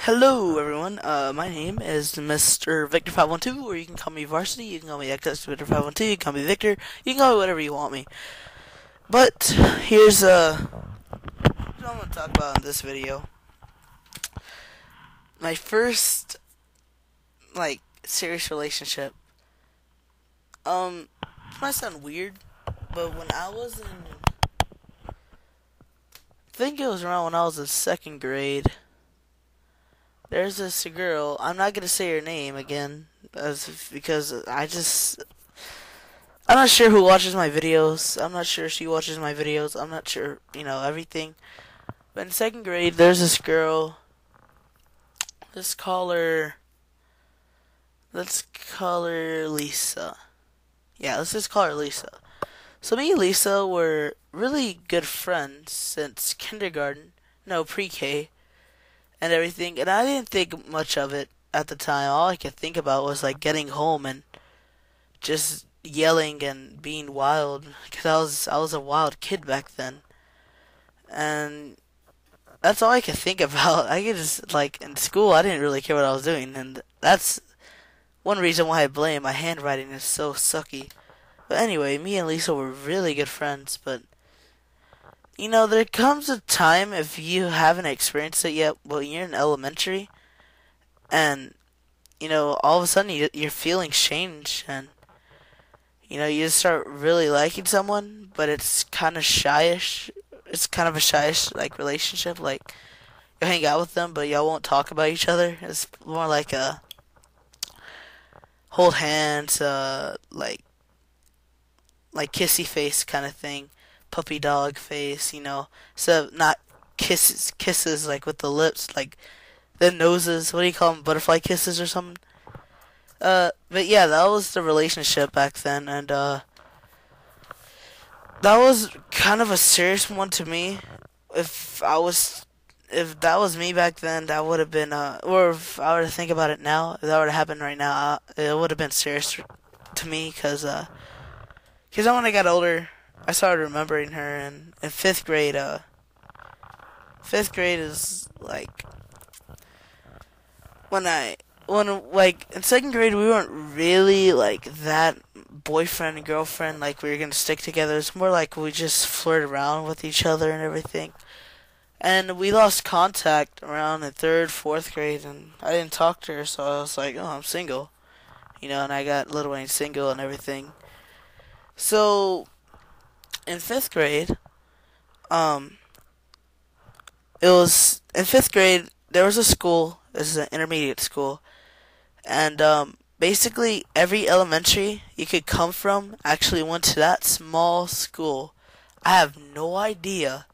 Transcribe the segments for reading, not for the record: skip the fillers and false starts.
Hello, everyone. My name is Mr. Victor 512, or you can call me Varsity. You can call me Victor 512. You can call me Victor. You can call me whatever you want me. But here's what I'm gonna talk about in this video. My first serious relationship. It might sound weird, but when I was in, I think it was around when I was in second grade. There's this girl. I'm not gonna say her name again, because I'm not sure who watches my videos. I'm not sure she watches my videos. I'm not sure, everything. But in second grade, there's this girl. Let's call her Lisa. Yeah, let's just call her Lisa. So me and Lisa were really good friends since kindergarten, no, pre-K, and everything. And I didn't think much of it at the time. All I could think about was getting home and just yelling and being wild, because I was a wild kid back then, and that's all I could think about. I could just in school I didn't really care what I was doing, and that's one reason why I blame my handwriting is so sucky. But anyway, me and Lisa were really good friends, but there comes a time, if you haven't experienced it yet, well, you're in elementary, and all of a sudden your feelings change, and you just start really liking someone, but it's kind of shyish. It's kind of a shyish relationship. You hang out with them, but y'all won't talk about each other. It's more like a hold hands, like kissy face kind of thing, puppy dog face. So not kisses with the lips, the noses. What do you call them? Butterfly kisses or something. But yeah, that was the relationship back then, and that was kind of a serious one to me. If that was me back then, that would have been, or if I were to think about it now, if that were to happen right now, it would have been serious to me, because then when I got older, I started remembering her, and in fifth grade is when in second grade we weren't really that boyfriend and girlfriend, we were gonna stick together. It's more like we just flirted around with each other and everything. And we lost contact around in third, fourth grade, and I didn't talk to her, so I was like, oh, I'm single. And I got Lil Wayne single and everything. So in fifth grade, it was in fifth grade, there was a school. This is an intermediate school, and basically every elementary you could come from actually went to that small school. I have no idea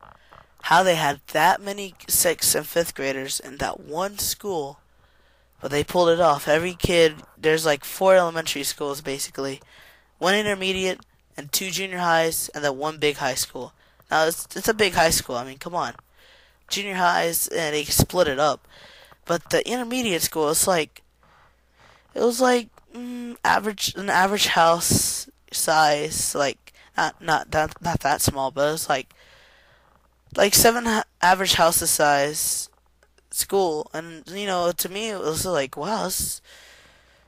how they had that many sixth and fifth graders in that one school, but they pulled it off. Every kid, there's 4 elementary schools basically, 1 intermediate and 2 junior highs, and then 1 big high school. Now it's a big high school. I mean, come on, junior highs, and they split it up. But the intermediate school, it was an average house size, not that small, but it was like 7 average houses size school. And to me it was wow, this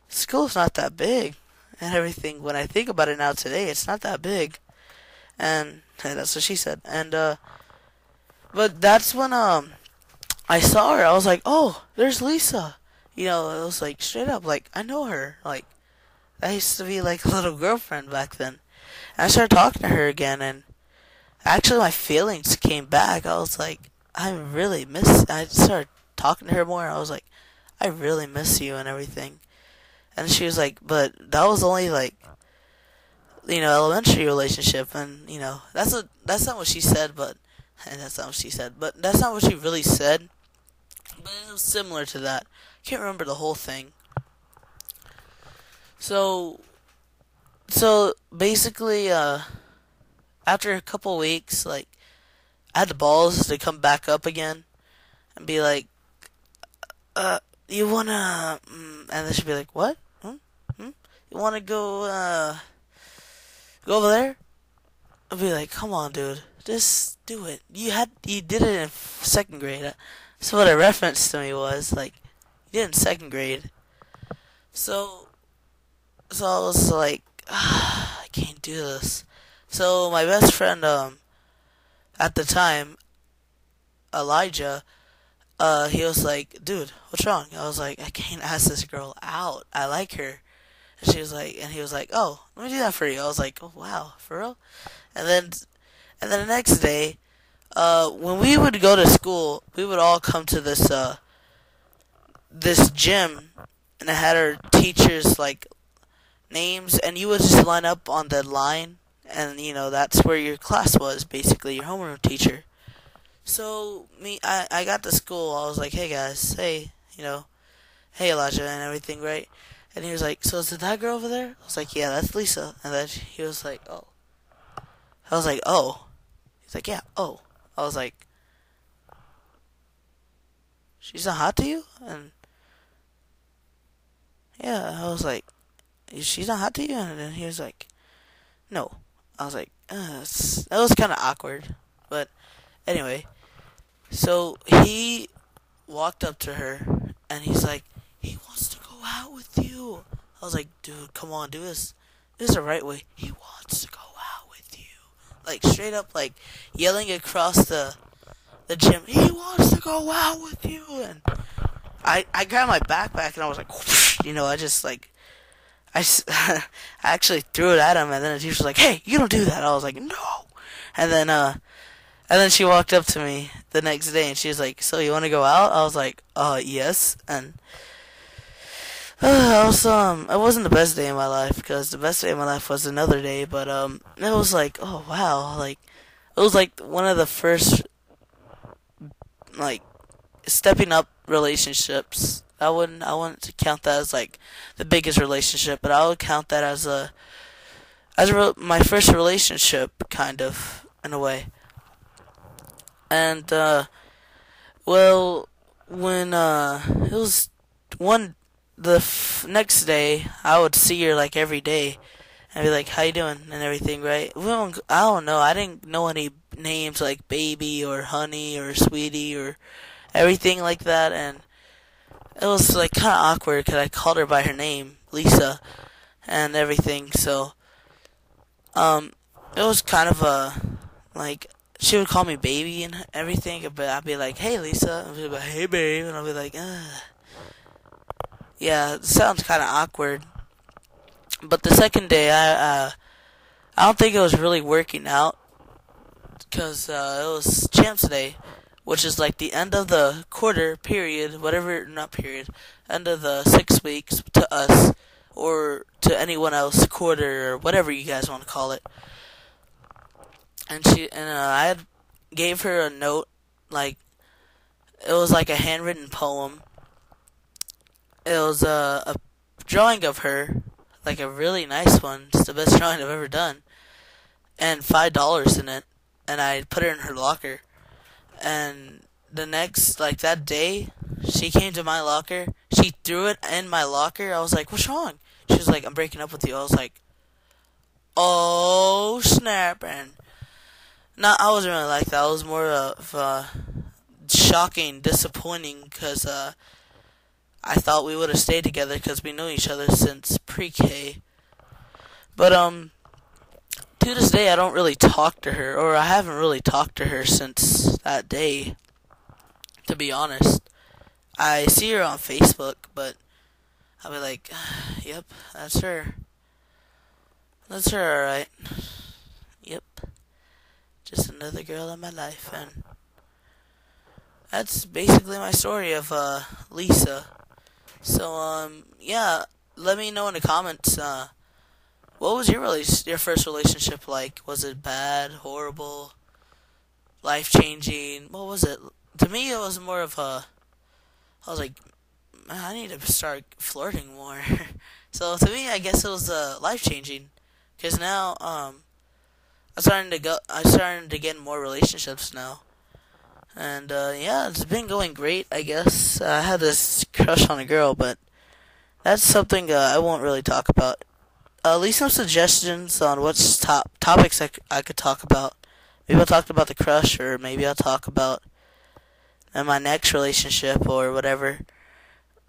school's not that big and everything. When I think about it now today, it's not that big, and that's what she said. And but that's when I saw her. I was like, oh, there's Lisa. It was straight up, I know her. I used to be a little girlfriend back then. And I started talking to her again, and actually my feelings came back. I was like, I started talking to her more. I was like, I really miss you and everything. And she was like, but that was only elementary relationship, and that's not what she said, but that's not what she said. But that's not what she really said. But it was similar to that. I can't remember the whole thing. So basically, after a couple weeks, I had the balls to come back up again and be like, you wanna, and then she'd be like, what? You wanna go over there? I'd be like, come on, dude, just do it. You did it in second grade. So what a reference to me was like, you did in second grade. So so I was like, I can't do this. So my best friend, at the time, Elijah, he was like, dude, what's wrong? I was like, I can't ask this girl out. I like her. And she was like, and he was like, oh, let me do that for you. I was like, oh wow, for real? And then, and then the next day, when we would go to school, we would all come to this gym, and it had our teachers like names, and you would just line up on the line, and that's where your class was, basically your homeroom teacher. So I got to school. I was like, hey guys, hey Elijah and everything, right? And he was like, so is it that girl over there? I was like, yeah, that's Lisa. And then he was like, oh. I was like, oh. He's like, yeah, oh. I was like, she's not hot to you? And yeah, I was like, she's not hot to you? And then he was like, no. I was like, that was kind of awkward. But anyway, so he walked up to her, and he's like, he wants to go out with you. I was like, dude, come on, do this. This is the right way. He wants to go out with you. Like, straight up, like, yelling across the gym, he wants to go out with you. And I grabbed my backpack, and I was like, whoosh, I just, like, I actually threw it at him, and then the teacher was like, hey, you don't do that. I was like, no. And then she walked up to me the next day, and she was like, so you want to go out? I was like, yes. And it wasn't the best day of my life, because the best day of my life was another day, but it was like, oh wow, like, it was like one of the first, like, stepping up relationships. I wouldn't count that as like the biggest relationship, but I would count that as my first relationship, kind of, in a way. And well, when it was next day, I would see her like every day and be like, how you doing and everything, right? I don't know, I didn't know any names like baby or honey or sweetie or everything like that, and it was like kind of awkward because I called her by her name, Lisa, and everything. So it was kind of like, she would call me baby and everything, but I'd be like, hey Lisa, and she'd be like, hey babe, and I'd be like, yeah, it sounds kind of awkward. But the second day, I don't think it was really working out, because it was Champs Day, which is like the end of the quarter period, whatever, not period, end of the 6 weeks to us, or to anyone else, quarter, or whatever you guys want to call it. And I gave her a note, like, it was like a handwritten poem. It was a drawing of her, like a really nice one, it's the best drawing I've ever done, and $5 in it, and I put her in her locker. And the next, like, that day, she came to my locker, she threw it in my locker. I was like, what's wrong? She was like, I'm breaking up with you. I was like, oh snap. And I wasn't really like that. I was more of shocking, disappointing, because I thought we would have stayed together because we knew each other since pre-K. But to this day, I don't really talk to her, or I haven't really talked to her since that day, to be honest. I see her on Facebook, but I'll be like, yep, that's her. That's her, alright. Yep. Just another girl in my life, and that's basically my story of Lisa. So, yeah, let me know in the comments, what was your first relationship like? Was it bad, horrible, life-changing? What was it? To me, it was more of I was like, man, I need to start flirting more. So to me, I guess it was life-changing, because now I'm starting to get in more relationships now. And yeah, it's been going great, I guess. I had this crush on a girl, but that's something I won't really talk about. Leave some suggestions on what topics I could talk about. Maybe I'll talk about the crush, or maybe I'll talk about in my next relationship or whatever.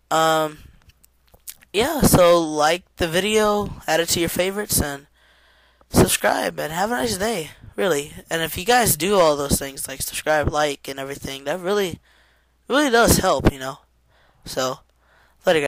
Um, yeah, so like the video, add it to your favorites, and subscribe, and have a nice day, really. And if you guys do all those things, like subscribe, like, and everything, that really, really does help, So, later, guys.